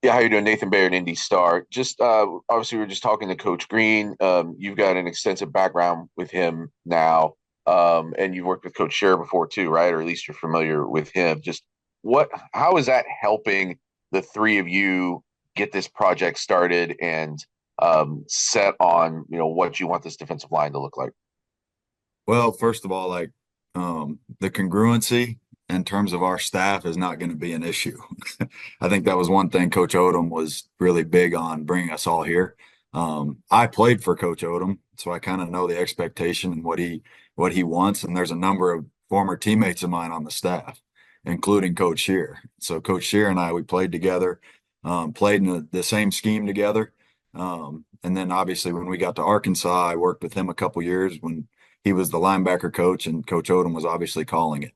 Yeah, how you doing? Nathan Baird, Indy Star. Just obviously, we are just talking to Coach Green. You've got an extensive background with him now, and you've worked with Coach Scherer before too, right? Or at least you're familiar with him. Just how is that helping the three of you get this project started and set on what you want this defensive line to look like? Well, first of all, the congruency in terms of our staff is not going to be an issue. I think that was one thing Coach Odom was really big on bringing us all here. I played for Coach Odom, so I kind of know the expectation and what he wants. And there's a number of former teammates of mine on the staff, including Coach Shear. So Coach Shear and I, we played together, played in the same scheme together. And then obviously when we got to Arkansas, I worked with him a couple years when he was the linebacker coach, and Coach Odom was obviously calling it.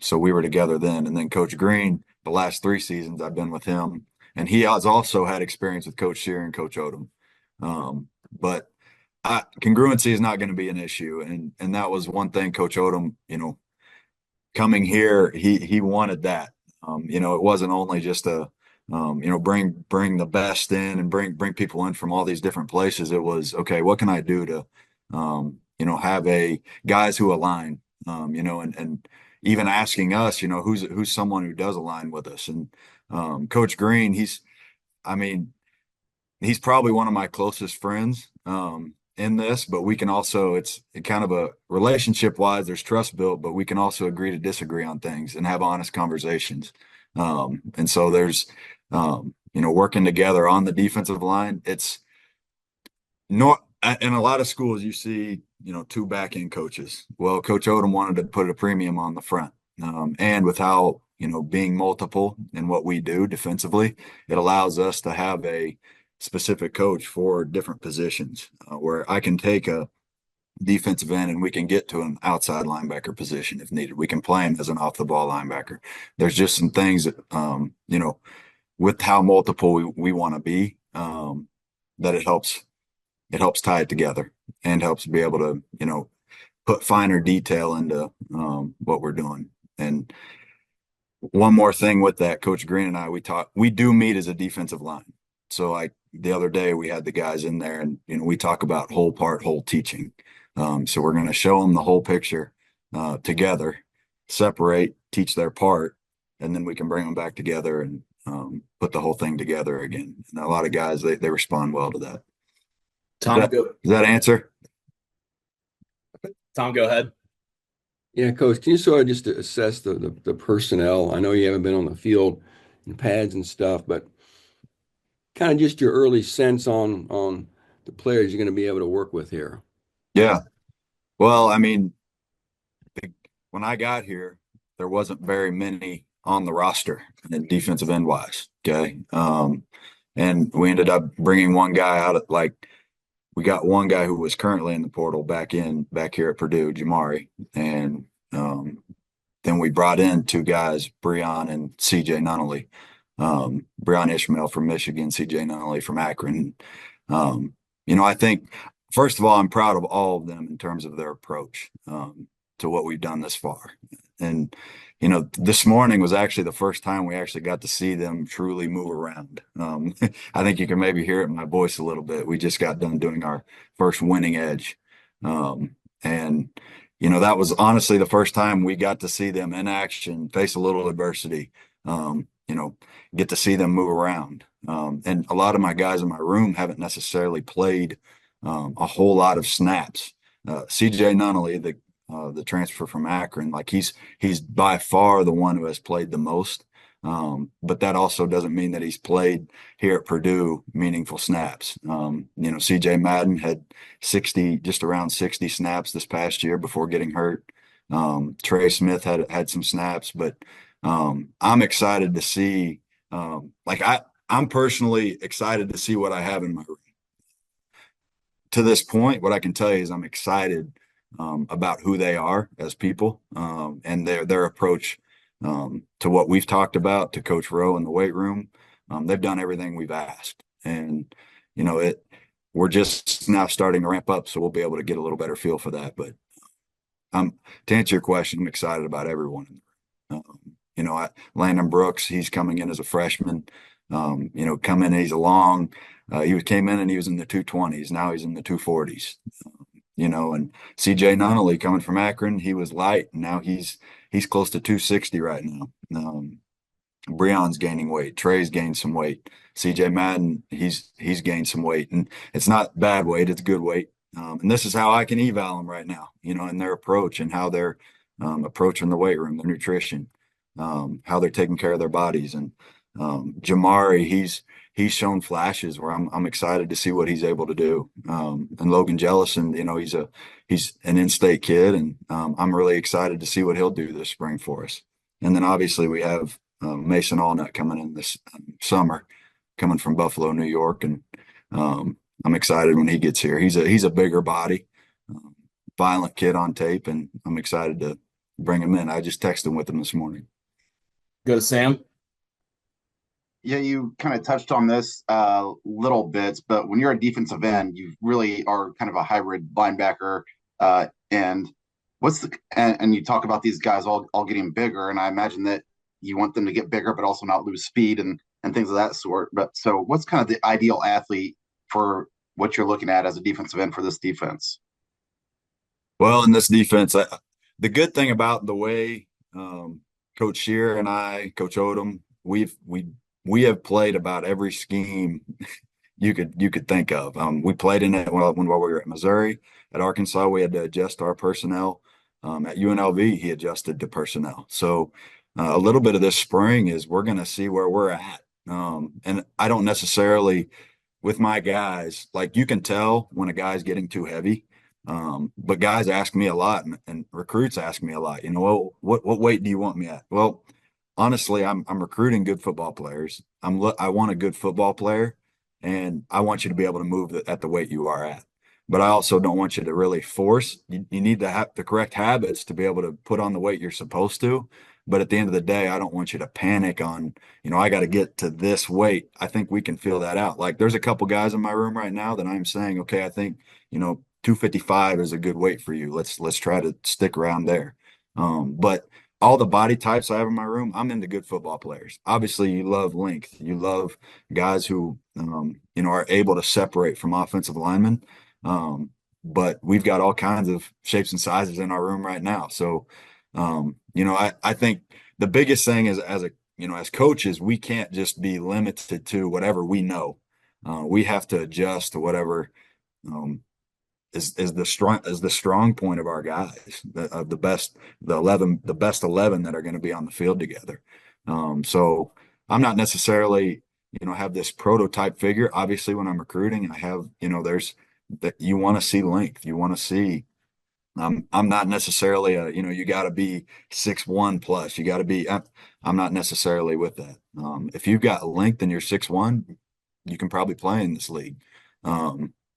So we were together then. And then Coach Green, the last 3 seasons I've been with him, and he has also had experience with Coach Shear and Coach Odom. But congruency is not going to be an issue, and that was one thing Coach Odom, coming here, he wanted that. It wasn't only just bring the best in and bring people in from all these different places. It was okay. What can I do to have a guys who align, and even asking us, who's someone who does align with us. And Coach Green, I mean, he's probably one of my closest friends in this, but we can also, it's kind of a relationship wise, there's trust built, but we can also agree to disagree on things and have honest conversations. And so there's, working together on the defensive line. It's not, in a lot of schools, you see, two back end coaches. Well, Coach Odom wanted to put a premium on the front. And with how, being multiple in what we do defensively, it allows us to have a specific coach for different positions where I can take a defensive end and we can get to an outside linebacker position if needed. We can play him as an off the ball linebacker. There's just some things that, with how multiple we want to be, that it helps tie it together and helps be able to, put finer detail into what we're doing. And one more thing with that, Coach Green and I, we do meet as a defensive line. So like the other day we had the guys in there and, we talk about whole part, whole teaching. So we're going to show them the whole picture together, separate, teach their part, and then we can bring them back together and put the whole thing together again. And a lot of guys, they respond well to that. Does Tom, that, go. does that answer? Tom, go ahead. Yeah, Coach, can you sort of just assess the personnel? I know you haven't been on the field and pads and stuff, but kind of just your early sense on the players you're going to be able to work with here. Yeah. Well, I mean, when I got here, there wasn't very many on the roster in defensive end wise. Okay. And we ended up bringing one guy out we got one guy who was currently in the portal back here at Purdue, Jamari. And then we brought in two guys, Breon and CJ Nunnally. Breon Ishmael from Michigan, CJ Nunnally from Akron. I think, first of all, I'm proud of all of them in terms of their approach to what we've done this far. And, this morning was actually the first time we actually got to see them truly move around. I think you can maybe hear it in my voice a little bit. We just got done doing our first winning edge. And, that was honestly the first time we got to see them in action, face a little adversity, get to see them move around. And a lot of my guys in my room haven't necessarily played a whole lot of snaps. CJ Nunnally, the transfer from Akron, like he's by far the one who has played the most. But that also doesn't mean that he's played here at Purdue meaningful snaps. CJ Madden had just around 60 snaps this past year before getting hurt. Trey Smith had some snaps, but I'm excited to see, I'm personally excited to see what I have in my room. To this point, what I can tell you is I'm excited about who they are as people and their approach to what we've talked about, to Coach Rowe in the weight room. They've done everything we've asked, and we're just now starting to ramp up, so we'll be able to get a little better feel for that. But to answer your question, I'm excited about everyone. Landon Brooks, he's coming in as a freshman. Come in, he's long. Came in and he was in the 220s. Now he's in the 240s. And CJ Nunnally coming from Akron, he was light. Now he's close to 260 right now. Breon's gaining weight. Trey's gained some weight. CJ Madden, he's gained some weight, and it's not bad weight; it's good weight. And this is how I can eval them right now, in their approach and how they're approaching the weight room, their nutrition, how they're taking care of their bodies. And Jamari, he's shown flashes where I'm excited to see what he's able to do. And Logan Jellison, he's an in-state kid, and I'm really excited to see what he'll do this spring for us. And then obviously we have Mason Allnut coming in this summer, coming from Buffalo, New York, and I'm excited when he gets here. He's a bigger body, violent kid on tape, and I'm excited to bring him in. I just texted him with him this morning. Go to Sam. Yeah, you kind of touched on this little bits, but when you're a defensive end, you really are kind of a hybrid linebacker. And you talk about these guys all getting bigger, and I imagine that you want them to get bigger, but also not lose speed and things of that sort. But so what's kind of the ideal athlete for what you're looking at as a defensive end for this defense? Well, in this defense, the good thing about the way Coach Shear and I, Coach Odom, we have played about every scheme you could think of. We played in it when we were at Missouri. At Arkansas, we had to adjust our personnel. At UNLV, he adjusted to personnel. So a little bit of this spring is we're going to see where we're at. And I don't necessarily, with my guys, like you can tell when a guy's getting too heavy. But guys ask me a lot, and recruits ask me a lot. What weight do you want me at? Well, honestly, I'm recruiting good football players. I want a good football player, and I want you to be able to move at the weight you are at. But I also don't want you to really force. You need to have the correct habits to be able to put on the weight you're supposed to. But at the end of the day, I don't want you to panic on, I got to get to this weight. I think we can feel that out. Like there's a couple guys in my room right now that I'm saying, okay, I think, 255 is a good weight for you. Let's try to stick around there. But all the body types I have in my room, I'm into good football players. Obviously, you love length. You love guys who, are able to separate from offensive linemen. But we've got all kinds of shapes and sizes in our room right now. So, I think the biggest thing is as coaches, we can't just be limited to whatever we know. We have to adjust to whatever is the strong point of our guys, the best 11 that are going to be on the field together. So I'm not necessarily have this prototype figure. Obviously, when I'm recruiting, I have there's that you want to see length, you want to see. I'm not necessarily you got to be 6'1" plus. You got to be. I'm not necessarily with that. If you've got length and you're 6'1", you can probably play in this league.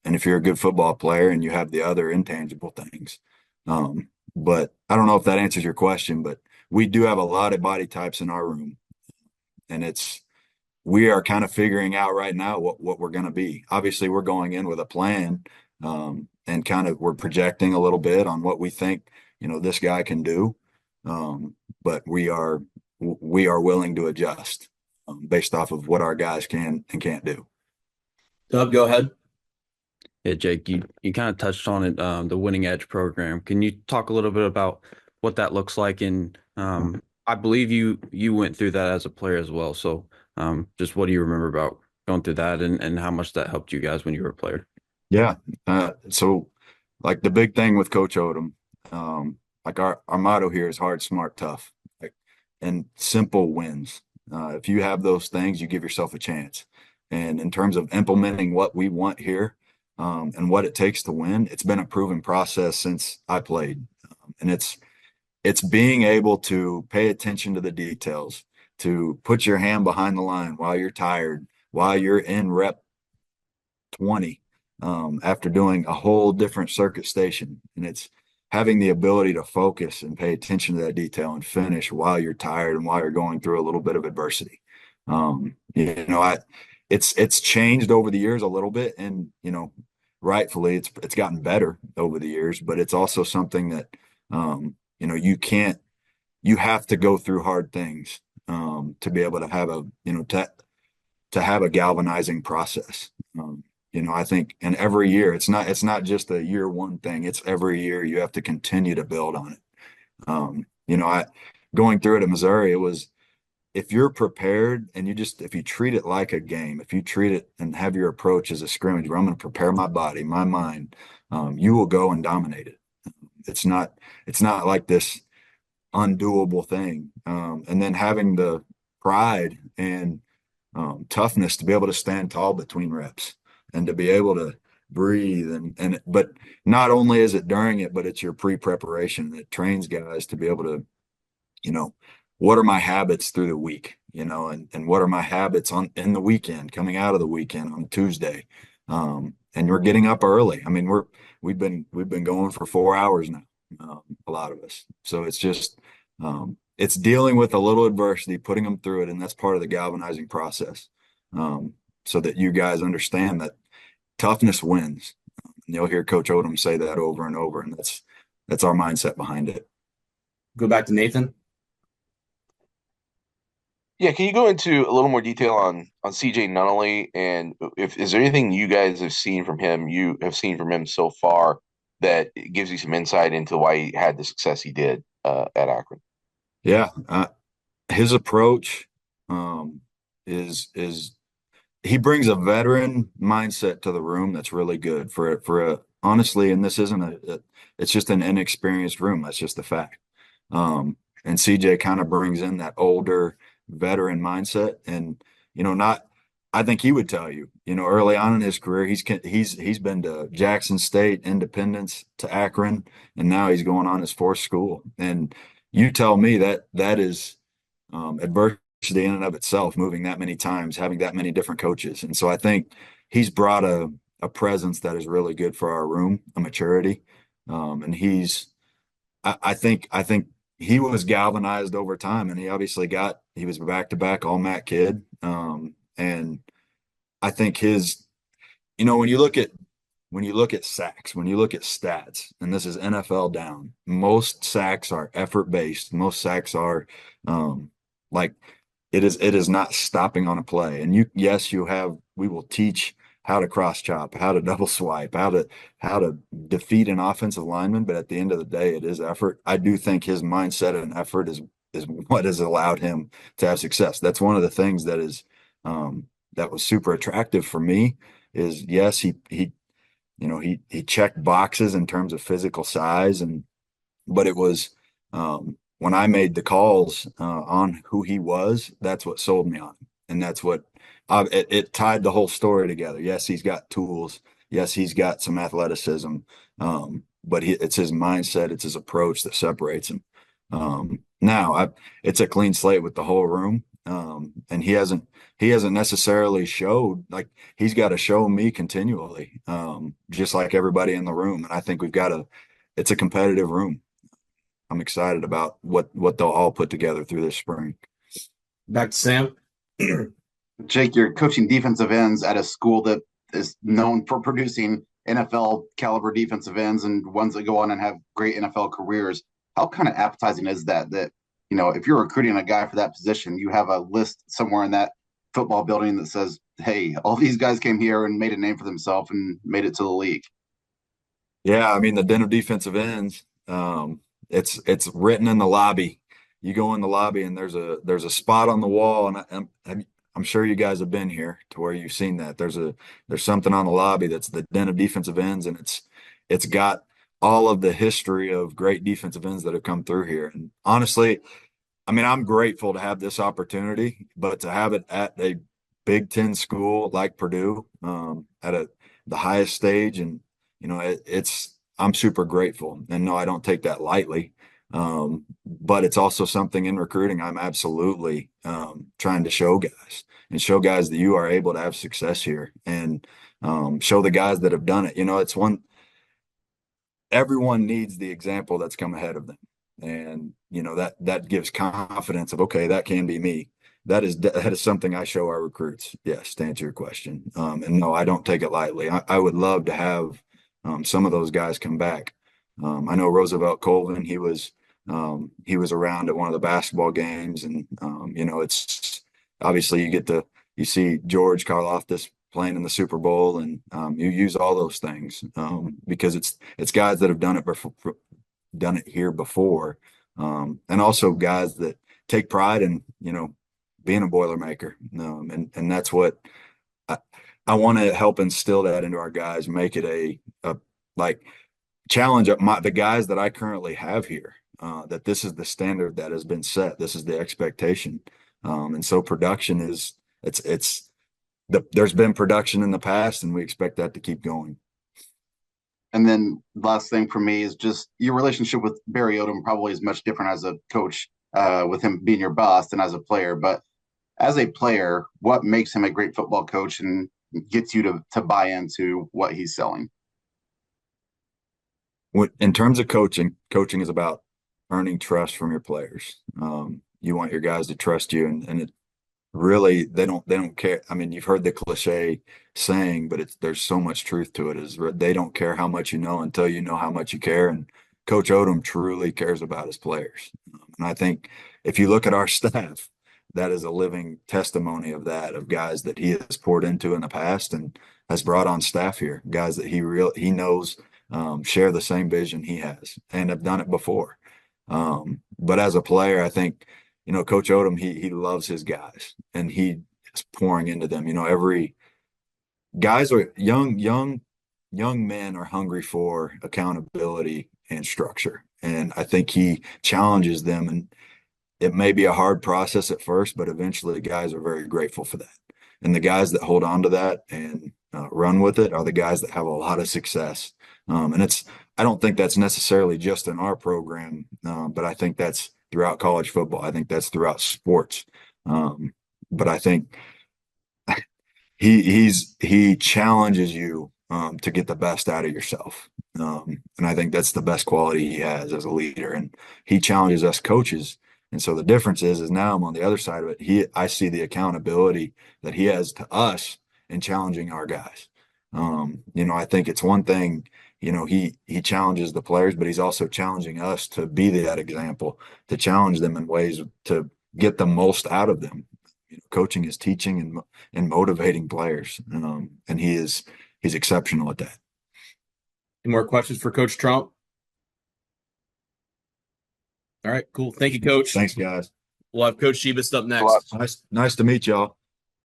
And if you're a good football player and you have the other intangible things. But I don't know if that answers your question, but we do have a lot of body types in our room. And we are kind of figuring out right now what we're going to be. Obviously, we're going in with a plan and kind of we're projecting a little bit on what we think, this guy can do. But we are willing to adjust based off of what our guys can and can't do. Doug, go ahead. Yeah, Jake, you kind of touched on it, the Winning Edge program. Can you talk a little bit about what that looks like? And I believe you went through that as a player as well. So just what do you remember about going through that and how much that helped you guys when you were a player? Yeah. So like the big thing with Coach Odom, like our motto here is hard, smart, tough, and simple wins. If you have those things, you give yourself a chance. And in terms of implementing what we want here, and what it takes to win, it's been a proven process since I played. And it's being able to pay attention to the details, to put your hand behind the line while you're tired, while you're in rep 20, after doing a whole different circuit station. And it's having the ability to focus and pay attention to that detail and finish while you're tired and while you're going through a little bit of adversity. It's changed over the years a little bit, and rightfully it's gotten better over the years, but it's also something that you have to go through hard things to be able to have to have a galvanizing process. I think, and every year it's not just a year one thing. It's every year you have to continue to build on it. I going through it at Missouri, it was, if you're prepared and if you treat it like a game, if you treat it and have your approach as a scrimmage where I'm going to prepare my body, my mind, you will go and dominate it. It's not like this undoable thing. And then having the pride and toughness to be able to stand tall between reps and to be able to breathe but not only is it during it, but it's your pre-preparation that trains guys to be able to, what are my habits through the week, and what are my habits in the weekend, coming out of the weekend on Tuesday. And we're getting up early. I mean, we've been going for 4 hours now, a lot of us. So it's just, it's dealing with a little adversity, putting them through it. And that's part of the galvanizing process. So that you guys understand that toughness wins. And you'll hear Coach Odom say that over and over. And that's our mindset behind it. Go back to Nathan. Yeah, can you go into a little more detail on CJ Nunnally, and is there anything you guys have seen from him so far that gives you some insight into why he had the success he did at Akron? Yeah, his approach is he brings a veteran mindset to the room that's really good for honestly, and this isn't it's just an inexperienced room. That's just the fact. And CJ kind of brings in that older veteran mindset, and I think he would tell you, early on in his career, he's been to Jackson State, Independence, to Akron, and now he's going on his fourth school. And you tell me that is adversity in and of itself, moving that many times, having that many different coaches. And so I think he's brought a presence that is really good for our room, a maturity. And I think he was galvanized over time, and he was back-to-back all-MAC kid. And I think when you look at sacks, when you look at stats, and this is NFL down, most sacks are effort-based. Most sacks are it is not stopping on a play. And we will teach how to cross chop, how to double swipe, how to defeat an offensive lineman. But at the end of the day, it is effort. I do think his mindset and effort is what has allowed him to have success. That's one of the things that was super attractive for me is, yes, he checked boxes in terms of physical size, but it was, when I made the calls on who he was, that's what sold me on him. And that's what it tied the whole story together. Yes, he's got tools. Yes, he's got some athleticism. But it's his mindset, it's his approach that separates him. Now it's a clean slate with the whole room. And he hasn't necessarily showed, like, he's got to show me continually, just like everybody in the room. And I think it's a competitive room. I'm excited about what they'll all put together through this spring. Back to Sam. Jake, you're coaching defensive ends at a school that is known for producing NFL caliber defensive ends and ones that go on and have great NFL careers. How kind of appetizing is that if you're recruiting a guy for that position, you have a list somewhere in that football building that says, hey, all these guys came here and made a name for themselves and made it to the league? Yeah, I mean, the den of defensive ends, it's written in the lobby. You go in the lobby and there's a spot on the wall, and I'm sure you guys have been here to where you've seen that. There's something on the lobby that's the den of defensive ends, and it's got all of the history of great defensive ends that have come through here. And honestly, I mean, I'm grateful to have this opportunity, but to have it at a Big Ten school like Purdue, at the highest stage, and I'm super grateful. And no, I don't take that lightly. But it's also something in recruiting I'm absolutely trying to show guys that you are able to have success here, and show the guys that have done it. It's everyone needs the example that's come ahead of them. And, that gives confidence of, okay, that can be me. That is something I show our recruits. Yes, to answer your question. And no, I don't take it lightly. I would love to have some of those guys come back. I know Roosevelt Colvin, he was around at one of the basketball games, and it's obviously you get you see George Karlaftis playing in the Super Bowl, and you use all those things because it's guys that have done it before, done it here before, and also guys that take pride in being a Boilermaker, and that's what I want to help instill that into our guys, make it a like challenge the guys that I currently have here, that this is the standard that has been set, this is the expectation, and so production is there's been production in the past, and we expect that to keep going. And then last thing for me is just your relationship with Barry Odom probably is much different as a coach, with him being your boss, than as a player. But as a player, what makes him a great football coach and gets you to buy into what he's selling? In terms of coaching is about earning trust from your players. You want your guys to trust you, and it really they don't care. I mean, you've heard the cliche saying, but there's so much truth to it. Is they don't care how much you know until you know how much you care. And Coach Odom truly cares about his players. And I think if you look at our staff, that is a living testimony of that, of guys that he has poured into in the past and has brought on staff here, guys that he knows share the same vision he has and have done it before. But as a player, I think, Coach Odom, he loves his guys and he is pouring into them. Every guys are young men are hungry for accountability and structure. And I think he challenges them, and it may be a hard process at first, but eventually the guys are very grateful for that. And the guys that hold on to that and run with it are the guys that have a lot of success. And I don't think that's necessarily just in our program, but I think that's throughout college football. I think that's throughout sports. But I think he challenges you to get the best out of yourself. And I think that's the best quality he has as a leader. And he challenges us coaches. And so the difference is now I'm on the other side of it. I see the accountability that he has to us in challenging our guys. I think it's one thing, he challenges the players, but he's also challenging us to be that example, to challenge them in ways to get the most out of them. Coaching is teaching and motivating players. And he's exceptional at that. Any more questions for Coach Trump? All right, cool. Thank you, Coach. Thanks, guys. We'll have Coach Shebus up next. Nice to meet y'all.